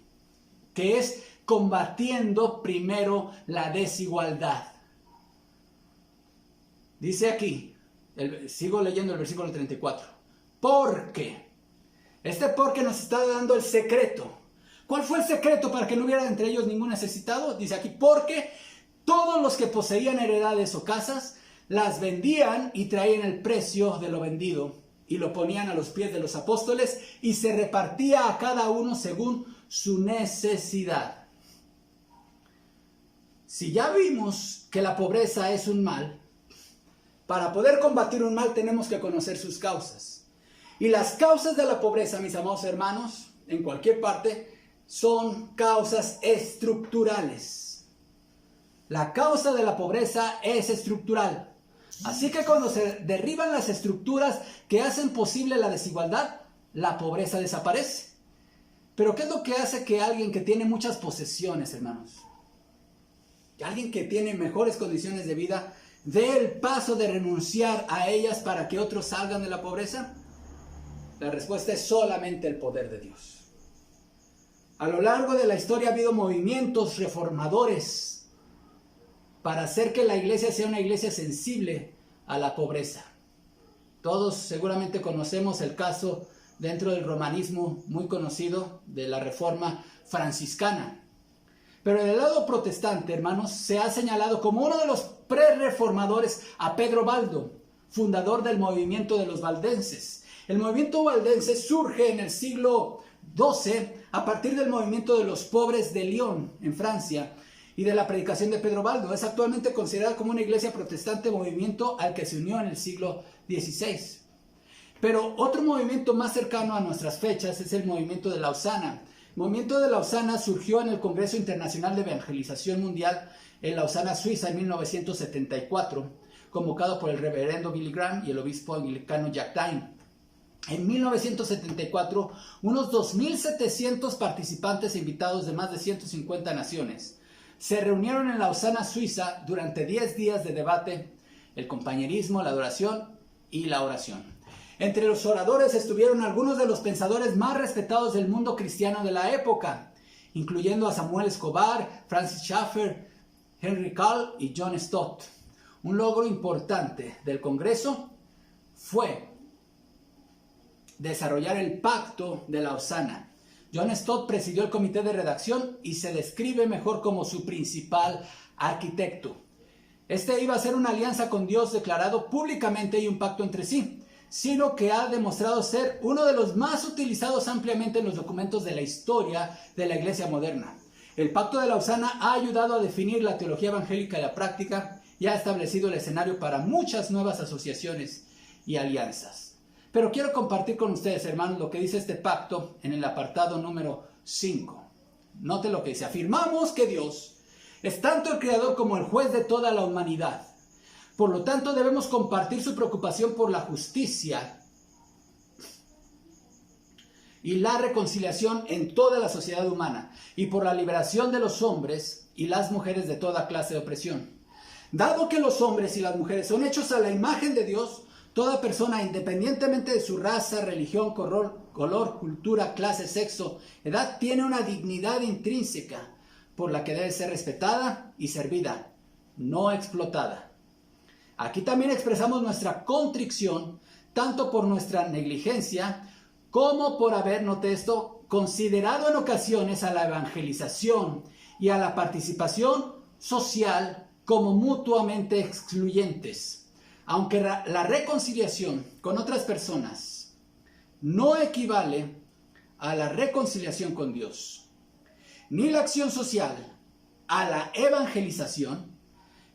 que es combatiendo primero la desigualdad. Dice aquí, sigo leyendo el versículo 34, porque, porque nos está dando el secreto. ¿Cuál fue el secreto para que no hubiera entre ellos ningún necesitado? Dice aquí, porque todos los que poseían heredades o casas, las vendían y traían el precio de lo vendido y lo ponían a los pies de los apóstoles y se repartía a cada uno según su necesidad. Si ya vimos que la pobreza es un mal, para poder combatir un mal tenemos que conocer sus causas. Y las causas de la pobreza, mis amados hermanos, en cualquier parte, son causas estructurales. La causa de la pobreza es estructural. Así que cuando se derriban las estructuras que hacen posible la desigualdad, la pobreza desaparece. Pero ¿qué es lo que hace que alguien que tiene muchas posesiones, hermanos, alguien que tiene mejores condiciones de vida, dé el paso de renunciar a ellas para que otros salgan de la pobreza? La respuesta es solamente el poder de Dios. A lo largo de la historia ha habido movimientos reformadores para hacer que la iglesia sea una iglesia sensible a la pobreza. Todos seguramente conocemos el caso dentro del romanismo muy conocido de la Reforma franciscana. Pero del lado protestante, hermanos, se ha señalado como uno de los pre-reformadores a Pedro Baldo, fundador del movimiento de los valdenses. El movimiento valdense surge en el siglo XII a partir del movimiento de los pobres de Lyon, en Francia, y de la predicación de Pedro Baldo. Es actualmente considerada como una iglesia protestante, movimiento al que se unió en el siglo XVI. Pero otro movimiento más cercano a nuestras fechas es el movimiento de Lausana. El movimiento de Lausana surgió en el Congreso Internacional de Evangelización Mundial en Lausana, Suiza, en 1974, convocado por el reverendo Billy Graham y el obispo anglicano Jack Tyne. En 1974, unos 2.700 participantes invitados de más de 150 naciones se reunieron en Lausana, Suiza, durante 10 días de debate, el compañerismo, la adoración y la oración. Entre los oradores estuvieron algunos de los pensadores más respetados del mundo cristiano de la época, incluyendo a Samuel Escobar, Francis Schaeffer, Henry Call y John Stott. Un logro importante del Congreso fue desarrollar el Pacto de Lausana. John Stott presidió el comité de redacción y se describe mejor como su principal arquitecto. Este iba a ser una alianza con Dios declarado públicamente y un pacto entre sí, sino que ha demostrado ser uno de los más utilizados ampliamente en los documentos de la historia de la Iglesia moderna. El Pacto de Lausana ha ayudado a definir la teología evangélica y la práctica y ha establecido el escenario para muchas nuevas asociaciones y alianzas. Pero quiero compartir con ustedes, hermanos, lo que dice este pacto en el apartado número 5. Note lo que dice. Afirmamos que Dios es tanto el creador como el juez de toda la humanidad. Por lo tanto, debemos compartir su preocupación por la justicia y la reconciliación en toda la sociedad humana y por la liberación de los hombres y las mujeres de toda clase de opresión. Dado que los hombres y las mujeres son hechos a la imagen de Dios, toda persona, independientemente de su raza, religión, color, cultura, clase, sexo, edad, tiene una dignidad intrínseca por la que debe ser respetada y servida, no explotada. Aquí también expresamos nuestra contrición, tanto por nuestra negligencia como por haber, note esto, considerado en ocasiones a la evangelización y a la participación social como mutuamente excluyentes. Aunque la reconciliación con otras personas no equivale a la reconciliación con Dios, ni la acción social a la evangelización,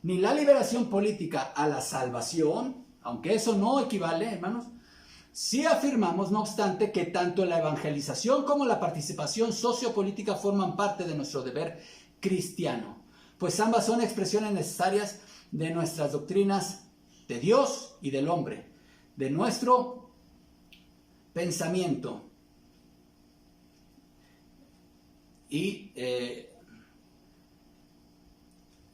ni la liberación política a la salvación, aunque eso no equivale, hermanos, sí afirmamos, no obstante, que tanto la evangelización como la participación sociopolítica forman parte de nuestro deber cristiano, pues ambas son expresiones necesarias de nuestras doctrinas de Dios y del hombre, de nuestro pensamiento y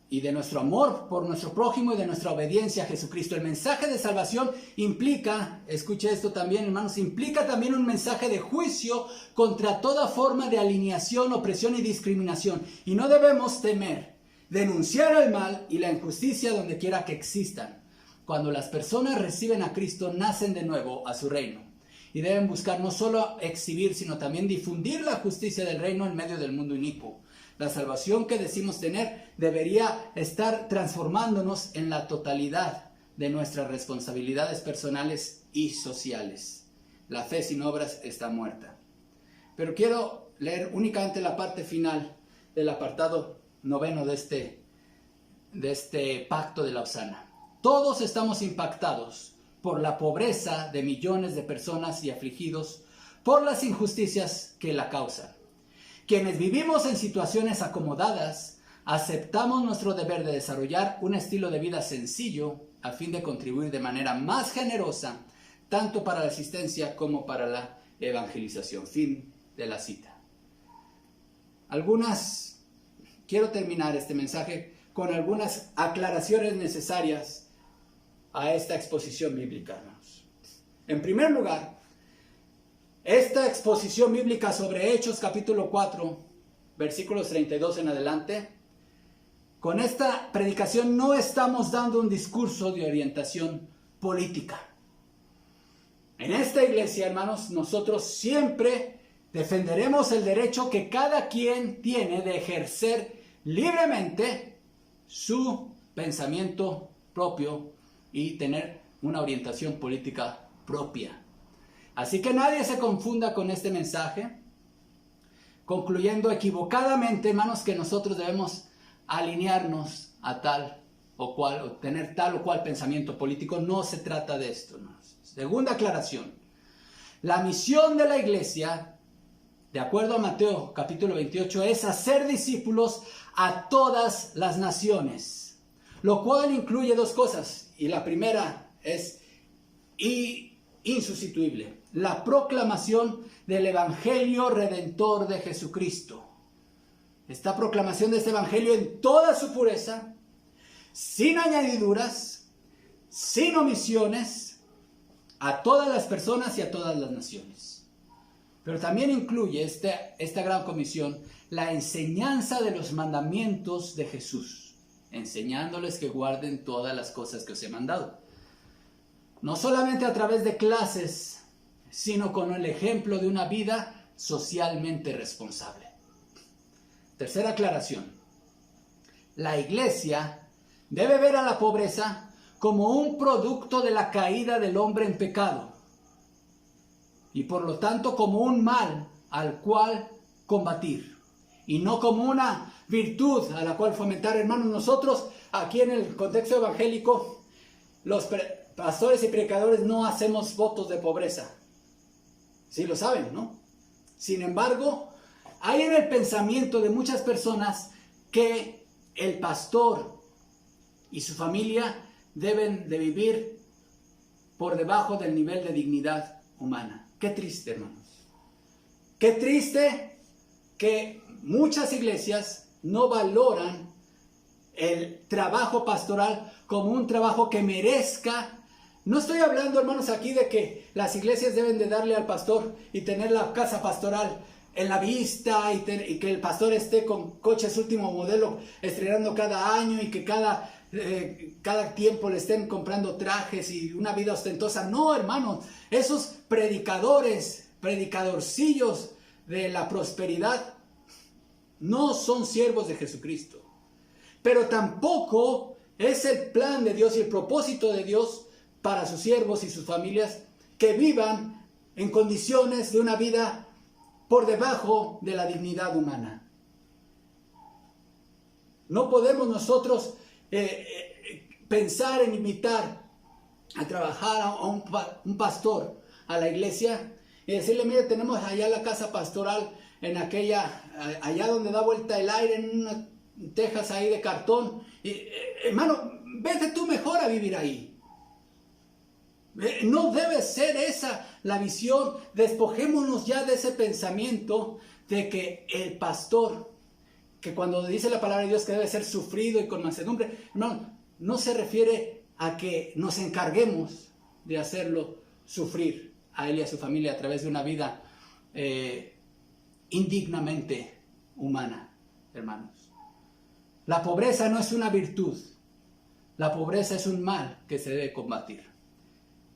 y de nuestro amor por nuestro prójimo y de nuestra obediencia a Jesucristo. El mensaje de salvación implica, escuche esto también, hermanos, implica también un mensaje de juicio contra toda forma de alineación, opresión y discriminación. Y no debemos temer denunciar el mal y la injusticia donde quiera que existan. Cuando las personas reciben a Cristo, nacen de nuevo a su reino. Y deben buscar no solo exhibir, sino también difundir la justicia del reino en medio del mundo inicuo. La salvación que decimos tener debería estar transformándonos en la totalidad de nuestras responsabilidades personales y sociales. La fe sin obras está muerta. Pero quiero leer únicamente la parte final del apartado 9 de este pacto de Lausana. Todos estamos impactados por la pobreza de millones de personas y afligidos por las injusticias que la causan. Quienes vivimos en situaciones acomodadas, aceptamos nuestro deber de desarrollar un estilo de vida sencillo a fin de contribuir de manera más generosa, tanto para la asistencia como para la evangelización. Fin de la cita. Quiero terminar este mensaje con algunas aclaraciones necesarias a esta exposición bíblica, hermanos. En primer lugar, esta exposición bíblica sobre Hechos capítulo 4, versículos 32 en adelante, con esta predicación no estamos dando un discurso de orientación política. En esta iglesia, hermanos, nosotros siempre defenderemos el derecho que cada quien tiene de ejercer libremente su pensamiento propio y tener una orientación política propia. Así que nadie se confunda con este mensaje, concluyendo equivocadamente, hermanos, que nosotros debemos alinearnos a tal o cual, o tener tal o cual pensamiento político. No se trata de esto, hermanos. Segunda aclaración. La misión de la iglesia, de acuerdo a Mateo capítulo 28, es hacer discípulos a todas las naciones, lo cual incluye dos cosas, y la primera es insustituible: la proclamación del Evangelio Redentor de Jesucristo. Esta proclamación de este Evangelio en toda su pureza, sin añadiduras, sin omisiones, a todas las personas y a todas las naciones. Pero también incluye esta gran comisión la enseñanza de los mandamientos de Jesús, enseñándoles que guarden todas las cosas que os he mandado. No solamente a través de clases, sino con el ejemplo de una vida socialmente responsable. Tercera aclaración. La iglesia debe ver a la pobreza como un producto de la caída del hombre en pecado y por lo tanto como un mal al cual combatir y no como una virtud a la cual fomentar. Hermanos, nosotros aquí en el contexto evangélico, los pastores y predicadores no hacemos votos de pobreza. Sí lo saben, ¿no? Sin embargo, hay en el pensamiento de muchas personas que el pastor y su familia deben de vivir por debajo del nivel de dignidad humana. Qué triste, hermanos. Qué triste que muchas iglesias no valoran el trabajo pastoral como un trabajo que merezca. No estoy hablando, hermanos, aquí de que las iglesias deben de darle al pastor y tener la casa pastoral en la vista y que el pastor esté con coches último modelo estrenando cada año y que cada tiempo le estén comprando trajes y una vida ostentosa. No, hermanos, esos predicadorcillos de la prosperidad no son siervos de Jesucristo. Pero tampoco es el plan de Dios y el propósito de Dios para sus siervos y sus familias que vivan en condiciones de una vida por debajo de la dignidad humana. No podemos nosotros pensar en invitar a trabajar a un pastor a la iglesia y decirle: mire, tenemos allá la casa pastoral en allá donde da vuelta el aire, en unas tejas ahí de cartón. Y, hermano, vete tú mejor a vivir ahí. No debe ser esa la visión. Despojémonos ya de ese pensamiento de que el pastor que cuando dice la palabra de Dios que debe ser sufrido y con mansedumbre, hermano, no se refiere a que nos encarguemos de hacerlo sufrir a él y a su familia a través de una vida indignamente humana, hermanos. La pobreza no es una virtud, la pobreza es un mal que se debe combatir.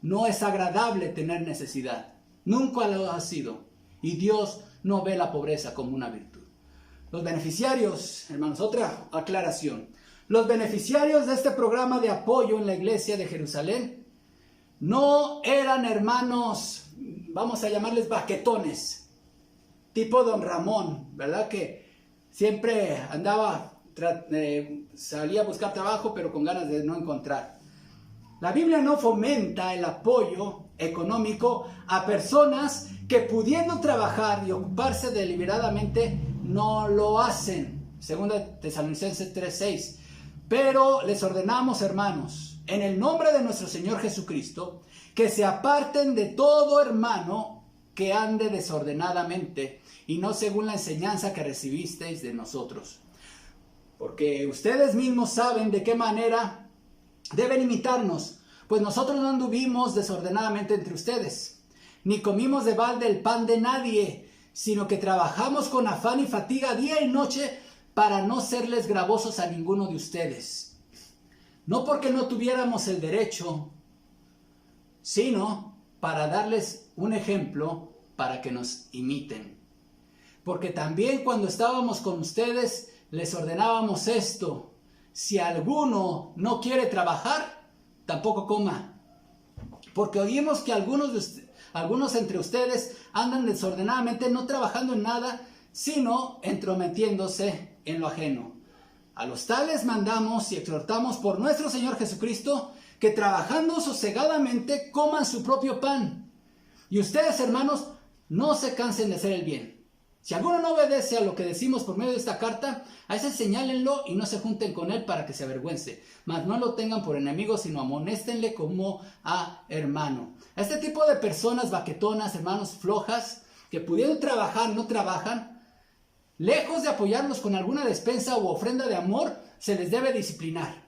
No es agradable tener necesidad, nunca lo ha sido, y Dios no ve la pobreza como una virtud. Los beneficiarios, hermanos, otra aclaración. Los beneficiarios de este programa de apoyo en la iglesia de Jerusalén no eran hermanos, vamos a llamarles baquetones, tipo don Ramón, ¿verdad? Que siempre andaba, salía a buscar trabajo, pero con ganas de no encontrar. La Biblia no fomenta el apoyo económico a personas que pudiendo trabajar y ocuparse deliberadamente no lo hacen. Segunda Tesalonicenses 3:6. Pero les ordenamos, hermanos, en el nombre de nuestro Señor Jesucristo, que se aparten de todo hermano que ande desordenadamente y no según la enseñanza que recibisteis de nosotros. Porque ustedes mismos saben de qué manera deben imitarnos, pues nosotros no anduvimos desordenadamente entre ustedes, ni comimos de balde el pan de nadie, sino que trabajamos con afán y fatiga día y noche para no serles gravosos a ninguno de ustedes. No porque no tuviéramos el derecho, sino para darles un ejemplo para que nos imiten. Porque también cuando estábamos con ustedes les ordenábamos esto: si alguno no quiere trabajar, tampoco coma. Porque oímos que algunos entre ustedes andan desordenadamente, no trabajando en nada, sino entrometiéndose en lo ajeno. A los tales mandamos y exhortamos por nuestro Señor Jesucristo que trabajando sosegadamente coman su propio pan. Y ustedes, hermanos, no se cansen de hacer el bien. Si alguno no obedece a lo que decimos por medio de esta carta, a ese señálenlo y no se junten con él para que se avergüence. Mas no lo tengan por enemigo, sino amonéstenle como a hermano. A este tipo de personas baquetonas, hermanos, flojas, que pudiendo trabajar, no trabajan, lejos de apoyarlos con alguna despensa u ofrenda de amor, se les debe disciplinar.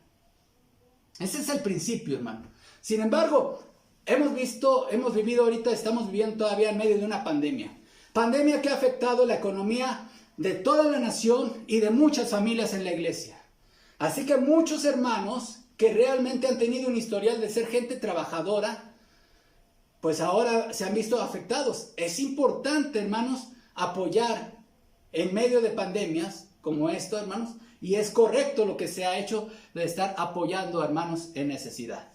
Ese es el principio, hermano. Sin embargo, hemos vivido ahorita, estamos viviendo todavía en medio de una pandemia. Pandemia que ha afectado la economía de toda la nación y de muchas familias en la iglesia. Así que muchos hermanos que realmente han tenido un historial de ser gente trabajadora, pues ahora se han visto afectados. Es importante, hermanos, apoyar en medio de pandemias como esto, hermanos, y es correcto lo que se ha hecho de estar apoyando a hermanos en necesidad.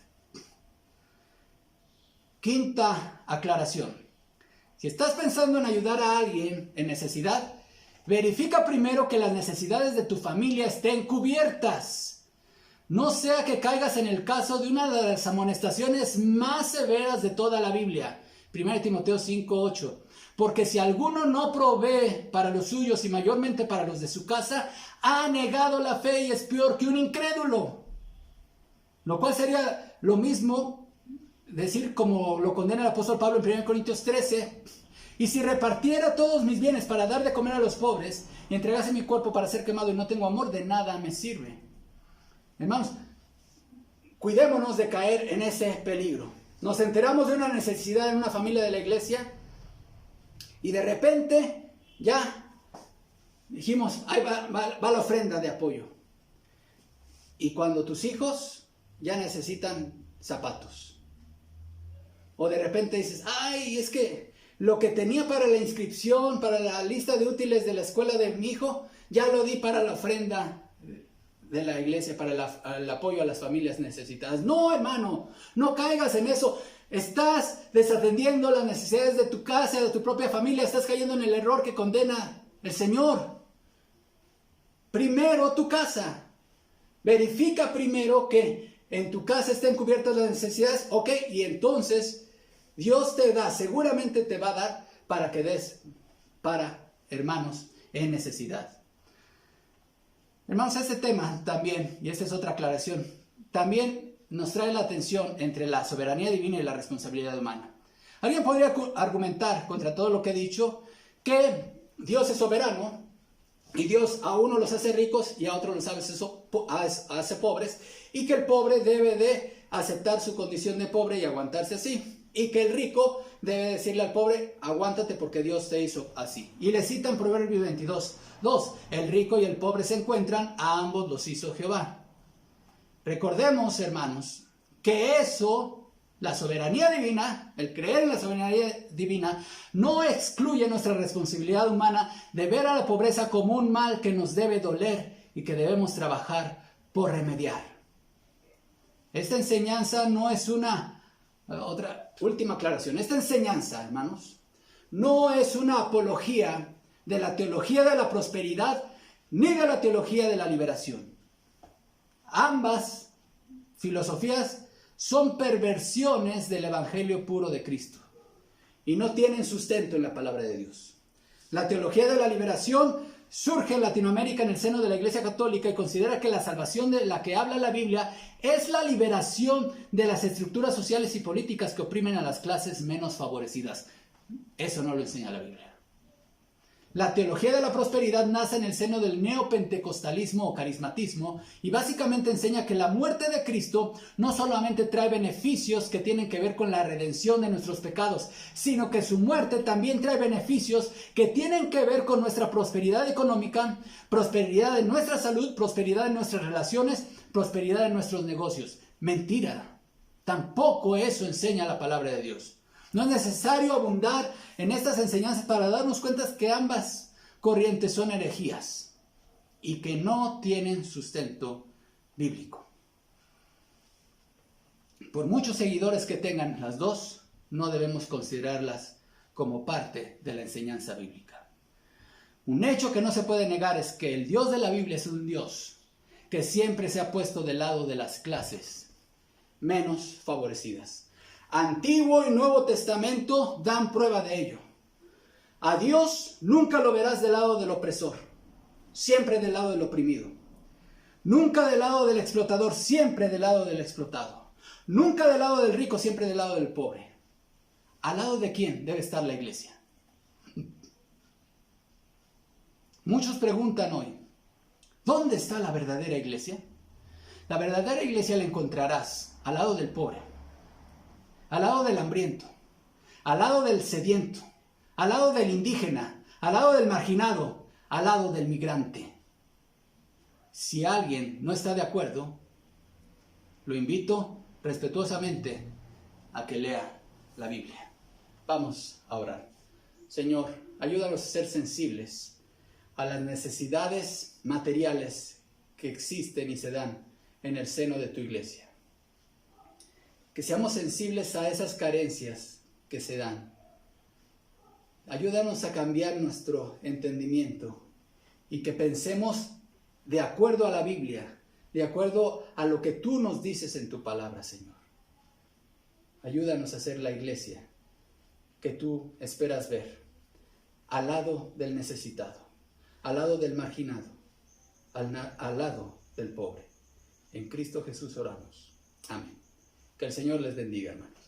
Quinta aclaración. Si estás pensando en ayudar a alguien en necesidad, verifica primero que las necesidades de tu familia estén cubiertas. No sea que caigas en el caso de una de las amonestaciones más severas de toda la Biblia. 1 Timoteo 5:8. Porque si alguno no provee para los suyos y mayormente para los de su casa, ha negado la fe y es peor que un incrédulo. Lo cual sería lo mismo decir como lo condena el apóstol Pablo en 1 Corintios 13. Y si repartiera todos mis bienes para dar de comer a los pobres y entregase mi cuerpo para ser quemado y no tengo amor, de nada me sirve. Hermanos, cuidémonos de caer en ese peligro. Nos enteramos de una necesidad en una familia de la iglesia y de repente ya dijimos, ahí va la ofrenda de apoyo. Y cuando tus hijos ya necesitan zapatos. O de repente dices, ay, es que lo que tenía para la inscripción, para la lista de útiles de la escuela de mi hijo, ya lo di para la ofrenda de la iglesia, para el apoyo a las familias necesitadas. No, hermano, no caigas en eso. Estás desatendiendo las necesidades de tu casa, de tu propia familia. Estás cayendo en el error que condena el Señor. Primero tu casa. Verifica primero que en tu casa estén cubiertas las necesidades. Ok, y entonces Dios te da, seguramente te va a dar para que des para hermanos en necesidad. Hermanos, este tema también, y esta es otra aclaración, también nos trae la tensión entre la soberanía divina y la responsabilidad humana. Alguien podría argumentar contra todo lo que he dicho que Dios es soberano, Y Dios a uno los hace ricos y a otros los hace pobres, y que el pobre debe de aceptar su condición de pobre y aguantarse así, y que el rico debe decirle al pobre, aguántate porque Dios te hizo así. Y le citan Proverbios 22:2, el rico y el pobre se encuentran, a ambos los hizo Jehová. Recordemos, hermanos, que eso, la soberanía divina, el creer en la soberanía divina, no excluye nuestra responsabilidad humana de ver a la pobreza como un mal que nos debe doler y que debemos trabajar por remediar. Esta enseñanza no es otra última aclaración. Esta enseñanza, hermanos, no es una apología de la teología de la prosperidad ni de la teología de la liberación. Ambas filosofías son perversiones del evangelio puro de Cristo y no tienen sustento en la palabra de Dios. La teología de la liberación surge en Latinoamérica en el seno de la Iglesia Católica y considera que la salvación de la que habla la Biblia es la liberación de las estructuras sociales y políticas que oprimen a las clases menos favorecidas. Eso no lo enseña la Biblia. La teología de la prosperidad nace en el seno del neopentecostalismo o carismatismo y básicamente enseña que la muerte de Cristo no solamente trae beneficios que tienen que ver con la redención de nuestros pecados, sino que su muerte también trae beneficios que tienen que ver con nuestra prosperidad económica, prosperidad en nuestra salud, prosperidad en nuestras relaciones, prosperidad en nuestros negocios. Mentira. Tampoco eso enseña la palabra de Dios. No es necesario abundar en estas enseñanzas para darnos cuenta que ambas corrientes son herejías y que no tienen sustento bíblico. Por muchos seguidores que tengan las dos, no debemos considerarlas como parte de la enseñanza bíblica. Un hecho que no se puede negar es que el Dios de la Biblia es un Dios que siempre se ha puesto del lado de las clases menos favorecidas. Antiguo y Nuevo Testamento dan prueba de ello. A Dios nunca lo verás del lado del opresor, siempre del lado del oprimido. Nunca del lado del explotador, siempre del lado del explotado. Nunca del lado del rico, siempre del lado del pobre. ¿Al lado de quién debe estar la iglesia? Muchos preguntan hoy, ¿dónde está la verdadera iglesia? La verdadera iglesia la encontrarás al lado del pobre, al lado del hambriento, al lado del sediento, al lado del indígena, al lado del marginado, al lado del migrante. Si alguien no está de acuerdo, lo invito respetuosamente a que lea la Biblia. Vamos a orar. Señor, ayúdanos a ser sensibles a las necesidades materiales que existen y se dan en el seno de tu iglesia. Que seamos sensibles a esas carencias que se dan. Ayúdanos a cambiar nuestro entendimiento y que pensemos de acuerdo a la Biblia, de acuerdo a lo que tú nos dices en tu palabra, Señor. Ayúdanos a ser la iglesia que tú esperas ver, al lado del necesitado, al lado del marginado, al lado del pobre. En Cristo Jesús oramos. Amén. Que el Señor les bendiga, hermanos.